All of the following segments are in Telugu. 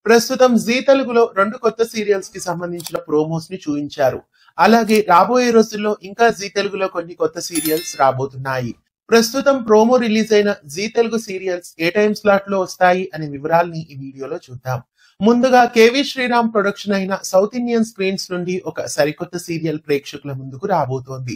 ప్రస్తుతం జీ తెలుగులో 2 కొత్త సీరియల్స్ కి సంబంధించిన ప్రోమోస్ ని చూయించారు. అలాగే రాబోయే రోజుల్లో ఇంకా జీ తెలుగులో కొన్ని కొత్త సీరియల్స్ రాబోతున్నాయి. ప్రస్తుతం ప్రోమో రిలీజ్ అయిన జీ తెలుగు సీరియల్స్ ఏ టైం స్లాట్ లో వస్తాయి అనే వివరాల్ని ఈ వీడియోలో చూద్దాం. ముందుగా కేవీ శ్రీరామ్ ప్రొడక్షన్ అయిన సౌత్ ఇండియన్ స్క్రీన్స్ నుండి ఒక సరికొత్త సీరియల్ ప్రేక్షకుల ముందుకు రాబోతోంది.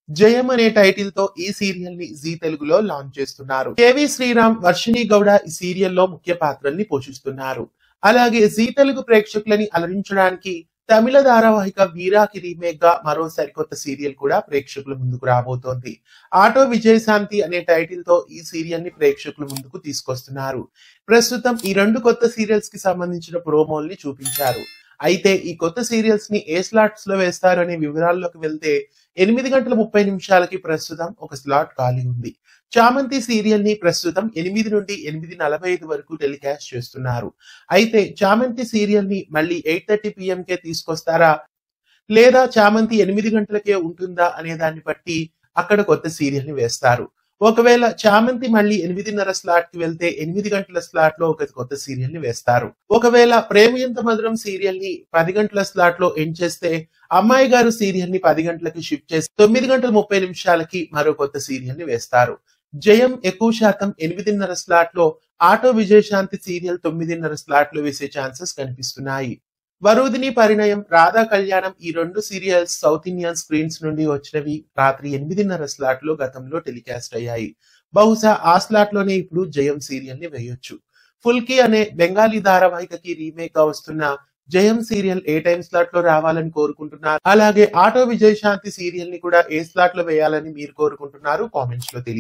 జయం అనే టైటిల్ తో ఈ సీరియల్ ని జీ తెలుగులో లాంచ్ చేస్తున్నారు. కేవీ శ్రీరామ్, వర్షిణి గౌడ ఈ సీరియల్లో ముఖ్య పాత్రల్ని పోషిస్తున్నారు. అలాగే జీ తెలుగు ప్రేక్షకులని అలరించడానికి తమిళ ధారావాహిక వీరాకి రీమేక్ గా మరో సరికొత్త సీరియల్ కూడా ప్రేక్షకుల ముందుకు రాబోతోంది. ఆటో విజయశాంతి అనే టైటిల్ తో ఈ సీరియల్ ని ప్రేక్షకుల ముందుకు తీసుకొస్తున్నారు. ప్రస్తుతం ఈ 2 కొత్త సీరియల్స్ కి సంబంధించిన ప్రోమోల్ని చూపించారు. అయితే ఈ కొత్త సీరియల్స్ ని ఏ స్లాట్స్ లో వేస్తారు అనే వివరాల్లోకి వెళ్తే 8:30 ప్రస్తుతం ఒక స్లాట్ ఖాళీ ఉంది. చామంతి సీరియల్ ని ప్రస్తుతం 8 నుండి 8:45 వరకు టెలికాస్ట్ చేస్తున్నారు. అయితే చామంతి సీరియల్ ని మళ్ళీ 8:30 PM కే తీసుకొస్తారా లేదా చామంతి 8 గంటలకే ఉంటుందా అనే దాన్ని బట్టి అక్కడ కొత్త సీరియల్ ని వేస్తారు. ఒకవేళ చామంతి మళ్ళీ 8:30 స్లాట్ కి వెళ్తే 8 గంటల స్లాట్ లో ఒక కొత్త సీరియల్ ని వేస్తారు. ఒకవేళ ప్రేమ ఎంత మధురం సీరియల్ ని 10 గంటల స్లాట్ లో ఎండ్ చేస్తే అమ్మాయి గారు సీరియల్ ని 10 గంటలకి షిఫ్ట్ చేసి 9:30 మరో కొత్త సీరియల్ ని వేస్తారు. జయం ఎక్కువ శాతం 8:30 స్లాట్ లో, ఆటో విజయశాంతి సీరియల్ 9:30 స్లాట్ లో వేసే ఛాన్సెస్ కనిపిస్తున్నాయి. వరుదిని పరిణయం, రాధా కళ్యాణం ఈ 2 సీరియల్స్ సౌత్ ఇండియన్ స్క్రీన్స్ నుండి వచ్చినవి రాత్రి 8:30 స్లాట్ లో గతంలో టెలికాస్ట్ అయ్యాయి. బహుశా ఆ స్లాట్ లోనే ఇప్పుడు జయం సీరియల్ ని వేయొచ్చు. ఫుల్కి అనే బెంగాలీ ధారావాహికకి రీమేక్ గా వస్తున్న జయం సీరియల్ ఏ టైం స్లాట్ లో రావాలని కోరుకుంటున్నారు. అలాగే ఆటో విజయశాంతి సీరియల్ ని కూడా ఏ స్లాట్ లో వేయాలని మీరు కోరుకుంటున్నారు కామెంట్స్ లో తెలియజేయండి.